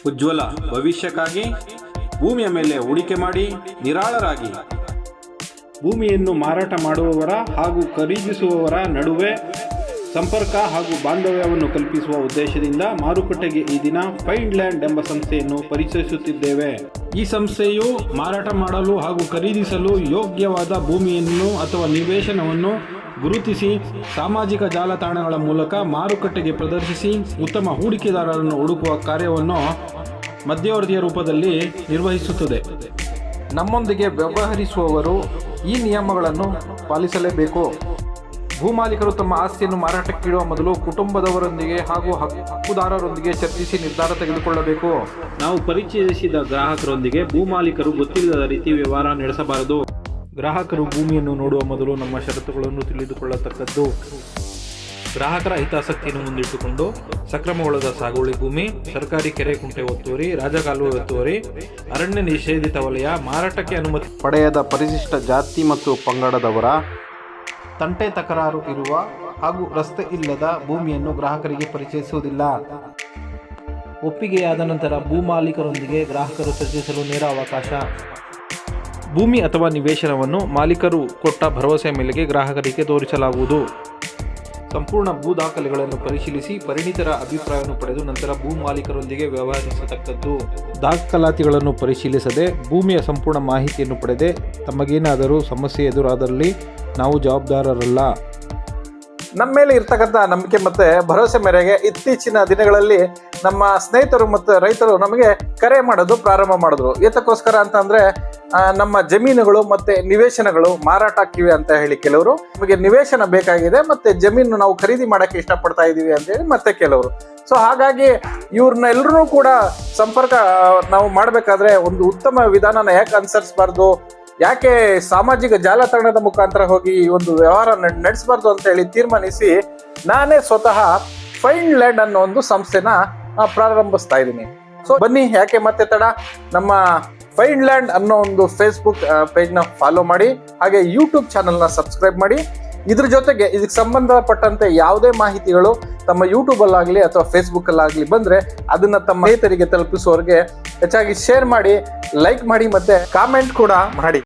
ಉಜ್ವಲ ಭವಿಷ್ಯಕ್ಕಾಗಿ ಭೂಮಿಯ ಮೇಲೆ ಹೂಡಿಕೆ ಮಾಡಿ ನಿರಾಳರಾಗಿ. ಭೂಮಿಯನ್ನು ಮಾರಾಟ ಮಾಡುವವರ ಹಾಗೂ ಖರೀದಿಸುವವರ ನಡುವೆ ಸಂಪರ್ಕ ಹಾಗೂ ಬಾಂಧವ್ಯವನ್ನು ಕಲ್ಪಿಸುವ ಉದ್ದೇಶದಿಂದ ಮಾರುಕಟ್ಟೆಗೆ ಈ ದಿನ ಫೈಂಡ್ ಲ್ಯಾಂಡ್ ಎಂಬ ಸಂಸ್ಥೆಯನ್ನು ಪರಿಚಯಿಸುತ್ತಿದ್ದೇವೆ. ಈ ಸಂಸ್ಥೆಯು ಮಾರಾಟ ಮಾಡಲು ಹಾಗೂ ಖರೀದಿಸಲು ಯೋಗ್ಯವಾದ ಭೂಮಿಯನ್ನು ಅಥವಾ ನಿವೇಶನವನ್ನು ಗುರುತಿಸಿ ಸಾಮಾಜಿಕ ಜಾಲತಾಣಗಳ ಮೂಲಕ ಮಾರುಕಟ್ಟೆಗೆ ಪ್ರದರ್ಶಿಸಿ ಉತ್ತಮ ಹೂಡಿಕೆದಾರರನ್ನು ಹುಡುಕುವ ಕಾರ್ಯವನ್ನು ಮಧ್ಯವರ್ತಿಯ ರೂಪದಲ್ಲಿ ನಿರ್ವಹಿಸುತ್ತದೆ. ನಮ್ಮೊಂದಿಗೆ ವ್ಯವಹರಿಸುವವರು ಈ ನಿಯಮಗಳನ್ನು ಪಾಲಿಸಲೇಬೇಕು. ಭೂಮಾಲೀಕರು ತಮ್ಮ ಆಸ್ತಿಯನ್ನು ಮಾರಾಟಕ್ಕಿಡುವ ಮೊದಲು ಕುಟುಂಬದವರೊಂದಿಗೆ ಹಾಗೂ ಹಕ್ಕುದಾರರೊಂದಿಗೆ ಚರ್ಚಿಸಿ ನಿರ್ಧಾರ ತೆಗೆದುಕೊಳ್ಳಬೇಕು. ನಾವು ಪರಿಚಯಿಸಿದ ಗ್ರಾಹಕರೊಂದಿಗೆ ಭೂಮಾಲೀಕರು ಗೊತ್ತಿಲ್ಲದ ರೀತಿ ವ್ಯವಹಾರ ನಡೆಸಬಾರದು. ಗ್ರಾಹಕರು ಭೂಮಿಯನ್ನು ನೋಡುವ ಮೊದಲು ನಮ್ಮ ಷರತ್ತುಗಳನ್ನು ತಿಳಿದುಕೊಳ್ಳತಕ್ಕದ್ದು. ಗ್ರಾಹಕರ ಹಿತಾಸಕ್ತಿಯನ್ನು ಮುಂದಿಟ್ಟುಕೊಂಡು ಸಕ್ರಮಗೊಳ್ಳದ ಸಾಗುವಳಿ ಭೂಮಿ, ಸರ್ಕಾರಿ ಕೆರೆ ಕುಂಟೆ ಒತ್ತುವರಿ, ರಾಜಕಾಲುವೆ ಒತ್ತುವರಿ, ಅರಣ್ಯ ನಿಷೇಧಿತ ವಲಯ, ಮಾರಾಟಕ್ಕೆ ಅನುಮತಿ ಪಡೆಯದ ಪರಿಶಿಷ್ಟ ಜಾತಿ ಮತ್ತು ಪಂಗಡದವರ ತಂಟೆ ತಕರಾರು ಇರುವ ಹಾಗೂ ರಸ್ತೆ ಇಲ್ಲದ ಭೂಮಿಯನ್ನು ಗ್ರಾಹಕರಿಗೆ ಪರಿಚಯಿಸುವುದಿಲ್ಲ. ಒಪ್ಪಿಗೆಯಾದ ನಂತರ ಭೂಮಾಲೀಕರೊಂದಿಗೆ ಗ್ರಾಹಕರು ಚರ್ಚಿಸಲು ನೇರ ಅವಕಾಶ. ಭೂಮಿ ಅಥವಾ ನಿವೇಶನವನ್ನು ಮಾಲೀಕರು ಕೊಟ್ಟ ಭರವಸೆಯ ಮೇರೆಗೆ ಗ್ರಾಹಕರಿಗೆ ತೋರಿಸಲಾಗುವುದು. ಸಂಪೂರ್ಣ ಭೂ ದಾಖಲೆಗಳನ್ನು ಪರಿಶೀಲಿಸಿ ಪರಿಣಿತರ ಅಭಿಪ್ರಾಯವನ್ನು ಪಡೆದು ನಂತರ ಭೂ ಮಾಲೀಕರೊಂದಿಗೆ ವ್ಯವಹರಿಸತಕ್ಕದ್ದು. ದಾಖಲಾತಿಗಳನ್ನು ಪರಿಶೀಲಿಸದೆ ಭೂಮಿಯ ಸಂಪೂರ್ಣ ಮಾಹಿತಿಯನ್ನು ಪಡೆದೇ ತಮಗೇನಾದರೂ ಸಮಸ್ಯೆ ಎದುರಾದಲ್ಲಿ ನಾವು ಜವಾಬ್ದಾರರಲ್ಲ. ನಮ್ಮ ಮೇಲೆ ಇರ್ತಕ್ಕಂಥ ನಂಬಿಕೆ ಮತ್ತು ಭರವಸೆ ಮೇರೆಗೆ ಇತ್ತೀಚಿನ ದಿನಗಳಲ್ಲಿ ನಮ್ಮ ಸ್ನೇಹಿತರು ಮತ್ತು ರೈತರು ನಮಗೆ ಕರೆ ಮಾಡೋದು ಪ್ರಾರಂಭ ಮಾಡಿದ್ರು. ಏತಕ್ಕೋಸ್ಕರ ಅಂತಂದರೆ ನಮ್ಮ ಜಮೀನುಗಳು ಮತ್ತು ನಿವೇಶನಗಳು ಮಾರಾಟ ಆಗ್ತಿವೆ ಅಂತ ಹೇಳಿ ಕೆಲವರು, ನಮಗೆ ನಿವೇಶನ ಬೇಕಾಗಿದೆ ಮತ್ತು ಜಮೀನು ನಾವು ಖರೀದಿ ಮಾಡೋಕ್ಕೆ ಇಷ್ಟಪಡ್ತಾ ಇದ್ದೀವಿ ಅಂತೇಳಿ ಮತ್ತೆ ಕೆಲವರು. ಸೊ ಹಾಗಾಗಿ ಇವ್ರನ್ನೆಲ್ಲರೂ ಕೂಡ ಸಂಪರ್ಕ ನಾವು ಮಾಡಬೇಕಾದ್ರೆ ಒಂದು ಉತ್ತಮ ವಿಧಾನನ ಯಾಕೆ ಅನುಸರಿಸಬಾರ್ದು, ಯಾಕೆ ಸಾಮಾಜಿಕ ಜಾಲತಾಣದ ಮುಖಾಂತರ ಹೋಗಿ ಒಂದು ವ್ಯವಹಾರ ನಡೆಸಬಾರ್ದು ಅಂತ ಹೇಳಿ ತೀರ್ಮಾನಿಸಿ ನಾನೇ ಸ್ವತಃ ಫೈಂಡ್ ಲ್ಯಾಂಡ್ ಅನ್ನೋ ಒಂದು ಸಂಸ್ಥೆನ ಪ್ರಾರಂಭಿಸ್ತಾ ಇದ್ದೀನಿ. ಸೊ ಬನ್ನಿ, ಯಾಕೆ ಮತ್ತೆ ತಡ, ನಮ್ಮ ಫೈಂಡ್ ಲ್ಯಾಂಡ್ ಅನ್ನೋ ಒಂದು ಫೇಸ್ಬುಕ್ ಪೇಜ್ನ ಫಾಲೋ ಮಾಡಿ, ಹಾಗೆ ಯೂಟ್ಯೂಬ್ ಚಾನಲ್ನ ಸಬ್ಸ್ಕ್ರೈಬ್ ಮಾಡಿ. ಇದ್ರ ಜೊತೆಗೆ ಇದಕ್ಕೆ ಸಂಬಂಧಪಟ್ಟಂತೆ ಯಾವುದೇ ಮಾಹಿತಿಗಳು ತಮ್ಮ ಯೂಟ್ಯೂಬಲ್ಲಾಗಲಿ ಅಥವಾ ಫೇಸ್ಬುಕ್ಕಲ್ಲಾಗಲಿ ಬಂದರೆ ಅದನ್ನು ತಮ್ಮ ಸ್ನೇಹಿತರಿಗೆ ತಲುಪಿಸುವವರಿಗೆ ಹೆಚ್ಚಾಗಿ ಶೇರ್ ಮಾಡಿ, ಲೈಕ್ ಮಾಡಿ ಮತ್ತು ಕಾಮೆಂಟ್ ಕೂಡ ಮಾಡಿ.